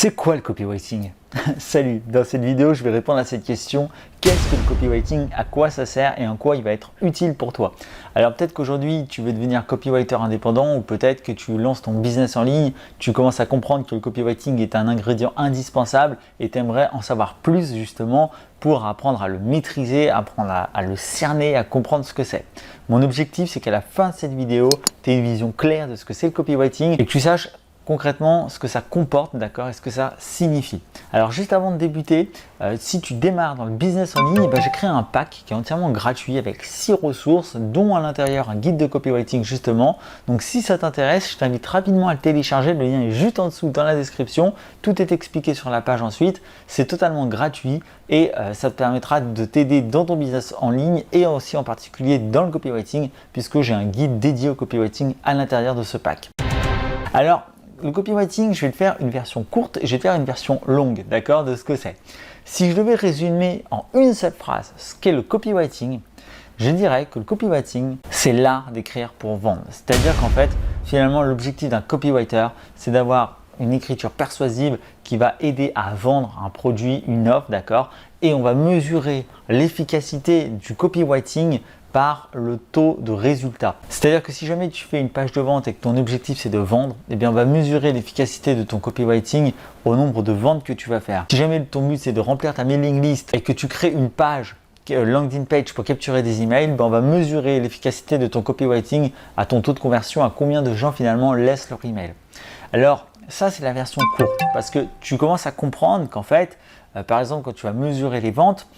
C'est quoi le copywriting? Salut, dans cette vidéo, je vais répondre à cette question. Qu'est-ce que le copywriting? À quoi ça sert et en quoi il va être utile pour toi? Alors peut-être qu'aujourd'hui, tu veux devenir copywriter indépendant ou peut-être que tu lances ton business en ligne, tu commences à comprendre que le copywriting est un ingrédient indispensable et tu aimerais en savoir plus justement pour apprendre à le maîtriser, apprendre à le cerner, à comprendre ce que c'est. Mon objectif, c'est qu'à la fin de cette vidéo, tu aies une vision claire de ce que c'est le copywriting et que tu saches concrètement ce que ça comporte, d'accord, et ce que ça signifie. Alors juste avant de débuter, si tu démarres dans le business en ligne, j'ai créé un pack qui est entièrement gratuit avec 6 ressources, dont à l'intérieur un guide de copywriting justement. Donc si ça t'intéresse, je t'invite rapidement à le télécharger, le lien est juste en dessous dans la description, tout est expliqué sur la page ensuite, c'est totalement gratuit et ça te permettra de t'aider dans ton business en ligne et aussi en particulier dans le copywriting puisque j'ai un guide dédié au copywriting à l'intérieur de ce pack. Alors, le copywriting, je vais te faire une version courte et je vais te faire une version longue, d'accord, de ce que c'est. Si je devais résumer en une seule phrase ce qu'est le copywriting, je dirais que le copywriting, c'est l'art d'écrire pour vendre. C'est-à-dire qu'en fait, finalement, l'objectif d'un copywriter, c'est d'avoir une écriture persuasive qui va aider à vendre un produit, une offre, d'accord, et on va mesurer l'efficacité du copywriting par le taux de résultat. C'est-à-dire que si jamais tu fais une page de vente et que ton objectif c'est de vendre, eh bien on va mesurer l'efficacité de ton copywriting au nombre de ventes que tu vas faire. Si jamais ton but c'est de remplir ta mailing list et que tu crées une page landing page pour capturer des emails, on va mesurer l'efficacité de ton copywriting à ton taux de conversion, à combien de gens finalement laissent leur email. Alors ça c'est la version courte parce que tu commences à comprendre qu'en fait par exemple, quand tu vas mesurer les ventes,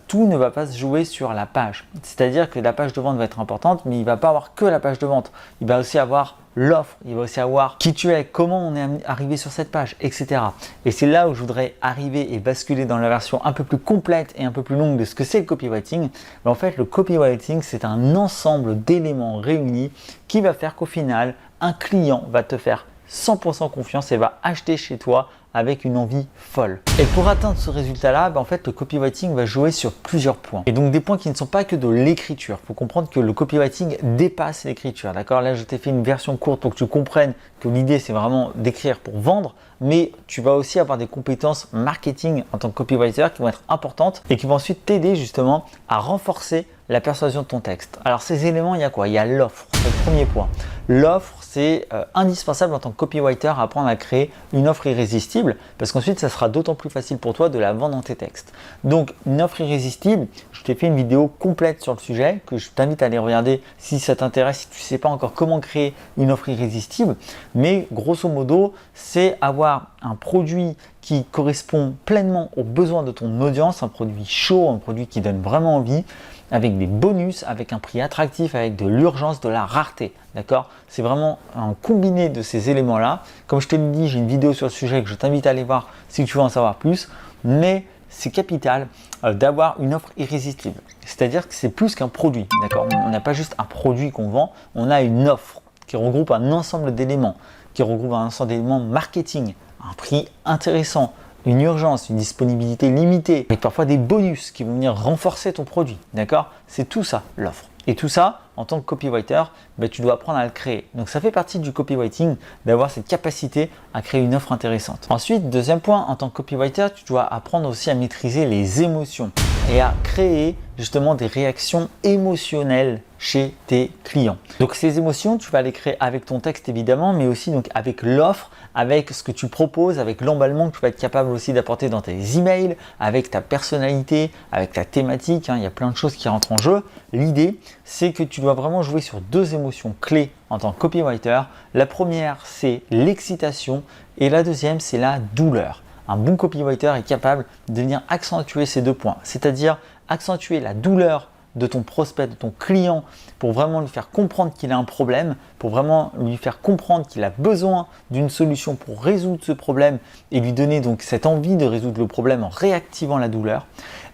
tout ne va pas se jouer sur la page. C'est-à-dire que la page de vente va être importante, mais il ne va pas avoir que la page de vente. Il va aussi avoir l'offre, il va aussi avoir qui tu es, comment on est arrivé sur cette page, etc. Et c'est là où je voudrais arriver et basculer dans la version un peu plus complète et un peu plus longue de ce que c'est le copywriting. Mais en fait, le copywriting, c'est un ensemble d'éléments réunis qui va faire qu'au final, un client va te faire 100% confiance et va acheter chez toi avec une envie folle. Et pour atteindre ce résultat-là, en fait, le copywriting va jouer sur plusieurs points. Et donc des points qui ne sont pas que de l'écriture. Il faut comprendre que le copywriting dépasse l'écriture. D'accord? Là, je t'ai fait une version courte pour que tu comprennes que l'idée, c'est vraiment d'écrire pour vendre. Mais tu vas aussi avoir des compétences marketing en tant que copywriter qui vont être importantes et qui vont ensuite t'aider justement à renforcer la persuasion de ton texte. Alors ces éléments, il y a quoi? Il y a l'offre, c'est le premier point. L'offre, c'est indispensable en tant que copywriter à apprendre à créer une offre irrésistible parce qu'ensuite, ça sera d'autant plus facile pour toi de la vendre dans tes textes. Donc, une offre irrésistible, je t'ai fait une vidéo complète sur le sujet que je t'invite à aller regarder si ça t'intéresse, si tu ne sais pas encore comment créer une offre irrésistible. Mais grosso modo, c'est avoir un produit qui correspond pleinement aux besoins de ton audience, un produit chaud, un produit qui donne vraiment envie, avec des bonus, avec un prix attractif, avec de l'urgence, de la rareté. D'accord? C'est vraiment un combiné de ces éléments-là. Comme je te l'ai dit, j'ai une vidéo sur le sujet que je t'invite à aller voir si tu veux en savoir plus. Mais c'est capital d'avoir une offre irrésistible. C'est-à-dire que c'est plus qu'un produit. D'accord? On n'a pas juste un produit qu'on vend, on a une offre qui regroupe un ensemble d'éléments, qui regroupe un ensemble d'éléments marketing, un prix intéressant, une urgence, une disponibilité limitée, et parfois des bonus qui vont venir renforcer ton produit. D'accord? C'est tout ça, l'offre. Et tout ça, en tant que copywriter, tu dois apprendre à le créer. Donc ça fait partie du copywriting d'avoir cette capacité à créer une offre intéressante. Ensuite, deuxième point, en tant que copywriter, tu dois apprendre aussi à maîtriser les émotions et à créer justement des réactions émotionnelles chez tes clients. Donc ces émotions, tu vas les créer avec ton texte évidemment, mais aussi donc avec l'offre, avec ce que tu proposes, avec l'emballement que tu vas être capable aussi d'apporter dans tes emails, avec ta personnalité, avec ta thématique. Il y a plein de choses qui rentrent en jeu. L'idée, c'est que tu dois vraiment jouer sur deux émotions clés en tant que copywriter. La première, c'est l'excitation et la deuxième, c'est la douleur. Un bon copywriter est capable de venir accentuer ces deux points, c'est-à-dire accentuer la douleur de ton prospect, de ton client, pour vraiment lui faire comprendre qu'il a un problème, pour vraiment lui faire comprendre qu'il a besoin d'une solution pour résoudre ce problème et lui donner donc cette envie de résoudre le problème en réactivant la douleur.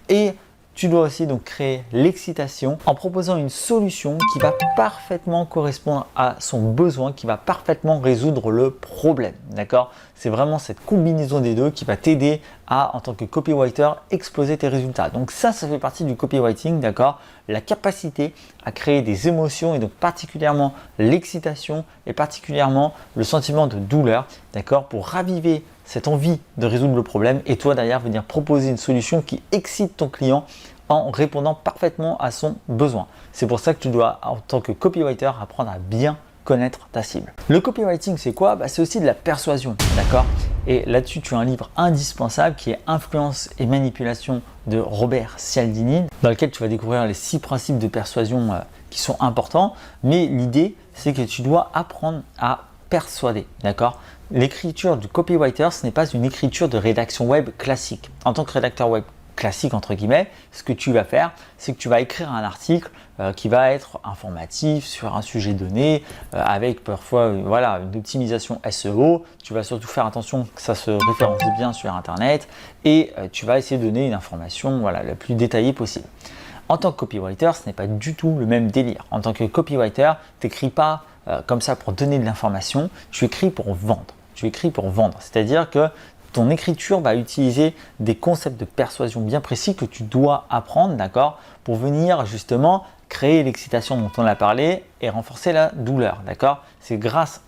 Et tu dois aussi donc créer l'excitation en proposant une solution qui va parfaitement correspondre à son besoin, qui va parfaitement résoudre le problème. D'accord? C'est vraiment cette combinaison des deux qui va t'aider à, en tant que copywriter, exploser tes résultats. Donc ça fait partie du copywriting, d'accord? La capacité à créer des émotions et donc particulièrement l'excitation et particulièrement le sentiment de douleur, d'accord? Pour raviver cette envie de résoudre le problème et toi derrière venir proposer une solution qui excite ton client en répondant parfaitement à son besoin. C'est pour ça que tu dois, en tant que copywriter, apprendre à bien connaître ta cible. Le copywriting, c'est quoi? C'est aussi de la persuasion, d'accord? Et là-dessus, tu as un livre indispensable qui est Influence et manipulation de Robert Cialdini, dans lequel tu vas découvrir les 6 principes de persuasion qui sont importants. Mais l'idée, c'est que tu dois apprendre à persuader, d'accord? L'écriture du copywriter, ce n'est pas une écriture de rédaction web classique. En tant que rédacteur web classique entre guillemets, ce que tu vas faire, c'est que tu vas écrire un article qui va être informatif sur un sujet donné, avec parfois voilà, une optimisation SEO. Tu vas surtout faire attention que ça se référence bien sur Internet et tu vas essayer de donner une information voilà, la plus détaillée possible. En tant que copywriter, ce n'est pas du tout le même délire. En tant que copywriter, tu n'écris pas comme ça pour donner de l'information, tu écris pour vendre. Tu écris pour vendre, c'est-à-dire que ton écriture va utiliser des concepts de persuasion bien précis que tu dois apprendre, d'accord, pour venir justement créer l'excitation dont on a parlé et renforcer la douleur, d'accord. C'est grâce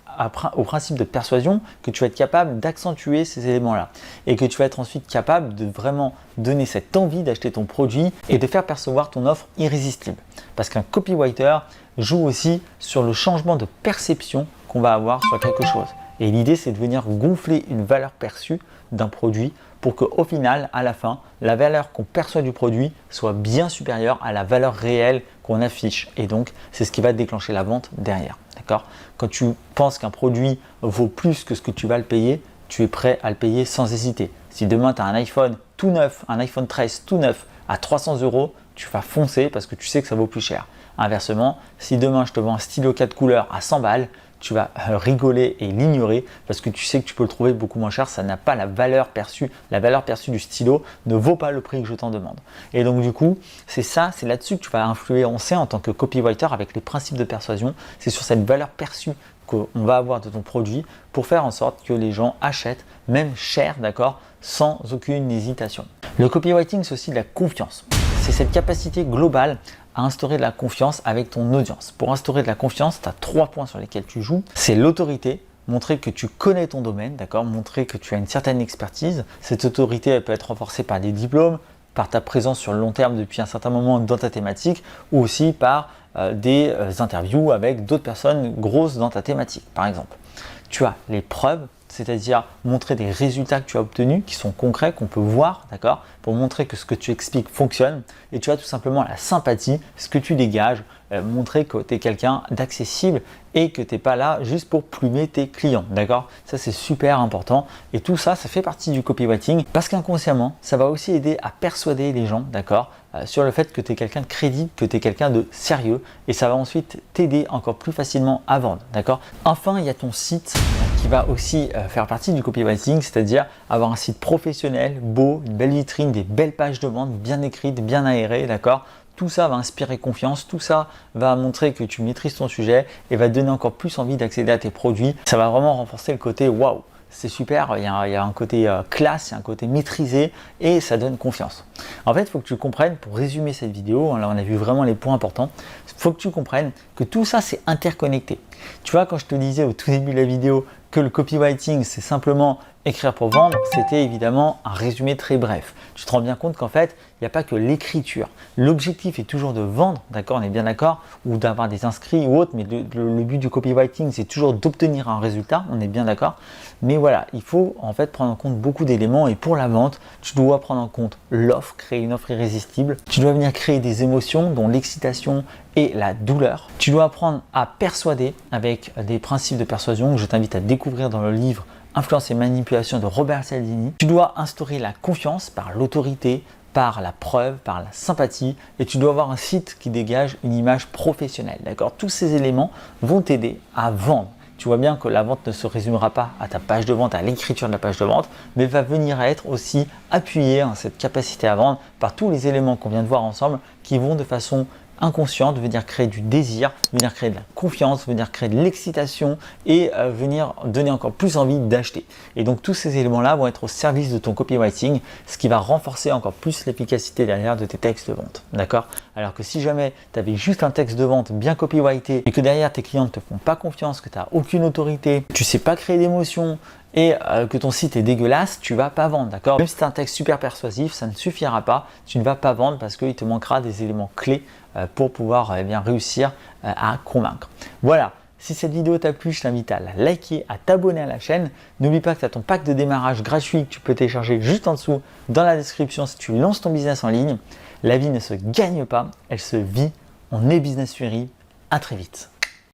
au principe de persuasion que tu vas être capable d'accentuer ces éléments-là et que tu vas être ensuite capable de vraiment donner cette envie d'acheter ton produit et de faire percevoir ton offre irrésistible. Parce qu'un copywriter joue aussi sur le changement de perception qu'on va avoir sur quelque chose. Et l'idée, c'est de venir gonfler une valeur perçue d'un produit pour qu'au final, à la fin, la valeur qu'on perçoit du produit soit bien supérieure à la valeur réelle qu'on affiche. Et donc, c'est ce qui va déclencher la vente derrière. D'accord ? Quand tu penses qu'un produit vaut plus que ce que tu vas le payer, tu es prêt à le payer sans hésiter. Si demain, tu as un iPhone tout neuf, un iPhone 13 tout neuf à 300 €, tu vas foncer parce que tu sais que ça vaut plus cher. Inversement, si demain, je te vends un stylo 4 couleurs à 100 balles, tu vas rigoler et l'ignorer parce que tu sais que tu peux le trouver beaucoup moins cher, ça n'a pas la valeur perçue. La valeur perçue du stylo ne vaut pas le prix que je t'en demande. Et donc du coup, c'est là-dessus que tu vas influencer en tant que copywriter avec les principes de persuasion. C'est sur cette valeur perçue qu'on va avoir de ton produit pour faire en sorte que les gens achètent, même cher, d'accord, sans aucune hésitation. Le copywriting, c'est aussi de la confiance. C'est cette capacité globale à instaurer de la confiance avec ton audience. Pour instaurer de la confiance, tu as 3 points sur lesquels tu joues. C'est l'autorité, montrer que tu connais ton domaine, d'accord, montrer que tu as une certaine expertise. Cette autorité, elle peut être renforcée par des diplômes, par ta présence sur le long terme depuis un certain moment dans ta thématique ou aussi par des interviews avec d'autres personnes grosses dans ta thématique, par exemple. Tu as les preuves, c'est-à-dire montrer des résultats que tu as obtenus, qui sont concrets, qu'on peut voir, d'accord, pour montrer que ce que tu expliques fonctionne. Et tu as tout simplement la sympathie, ce que tu dégages, montrer que tu es quelqu'un d'accessible et que tu n'es pas là juste pour plumer tes clients, d'accord. Ça, c'est super important. Et tout ça, ça fait partie du copywriting parce qu'inconsciemment, ça va aussi aider à persuader les gens, d'accord, sur le fait que tu es quelqu'un de crédible, que tu es quelqu'un de sérieux. Et ça va ensuite t'aider encore plus facilement à vendre, d'accord. Enfin, il y a ton site qui va aussi faire partie du copywriting, c'est-à-dire avoir un site professionnel, beau, une belle vitrine, des belles pages de vente bien écrites, bien aérées, d'accord. Tout ça va inspirer confiance, tout ça va montrer que tu maîtrises ton sujet et va te donner encore plus envie d'accéder à tes produits. Ça va vraiment renforcer le côté waouh, c'est super, il y a un côté classe, il y a un côté maîtrisé et ça donne confiance. En fait, il faut que tu comprennes, pour résumer cette vidéo, là on a vu vraiment les points importants, il faut que tu comprennes que tout ça c'est interconnecté. Tu vois, quand je te disais au tout début de la vidéo que le copywriting c'est simplement écrire pour vendre, c'était évidemment un résumé très bref. Tu te rends bien compte qu'en fait, il n'y a pas que l'écriture. L'objectif est toujours de vendre, d'accord, on est bien d'accord, ou d'avoir des inscrits ou autre, mais le but du copywriting, c'est toujours d'obtenir un résultat, on est bien d'accord. Mais voilà, il faut en fait prendre en compte beaucoup d'éléments et pour la vente, tu dois prendre en compte l'offre, créer une offre irrésistible. Tu dois venir créer des émotions, dont l'excitation et la douleur. Tu dois apprendre à persuader avec des principes de persuasion que je t'invite à découvrir dans le livre Influence et manipulation de Robert Cialdini. Tu dois instaurer la confiance par l'autorité, par la preuve, par la sympathie et tu dois avoir un site qui dégage une image professionnelle. D'accord ? Tous ces éléments vont t'aider à vendre. Tu vois bien que la vente ne se résumera pas à ta page de vente, à l'écriture de la page de vente, mais va venir à être aussi appuyée, cette capacité à vendre par tous les éléments qu'on vient de voir ensemble qui vont de façon inconsciente venir créer du désir, venir créer de la confiance, venir créer de l'excitation et venir donner encore plus envie d'acheter. Et donc tous ces éléments-là vont être au service de ton copywriting, ce qui va renforcer encore plus l'efficacité derrière de tes textes de vente. D'accord ? Alors que si jamais tu avais juste un texte de vente bien copywrité et que derrière tes clients ne te font pas confiance, que tu n'as aucune autorité, tu ne sais pas créer d'émotion et que ton site est dégueulasse, tu vas pas vendre, d'accord? Même si tu as un texte super persuasif, ça ne suffira pas, tu ne vas pas vendre parce qu'il te manquera des éléments clés pour pouvoir réussir à convaincre. Voilà. Si cette vidéo t'a plu, je t'invite à la liker, à t'abonner à la chaîne. N'oublie pas que tu as ton pack de démarrage gratuit que tu peux télécharger juste en dessous dans la description si tu lances ton business en ligne. La vie ne se gagne pas, elle se vit. On est Business Fury. À très vite.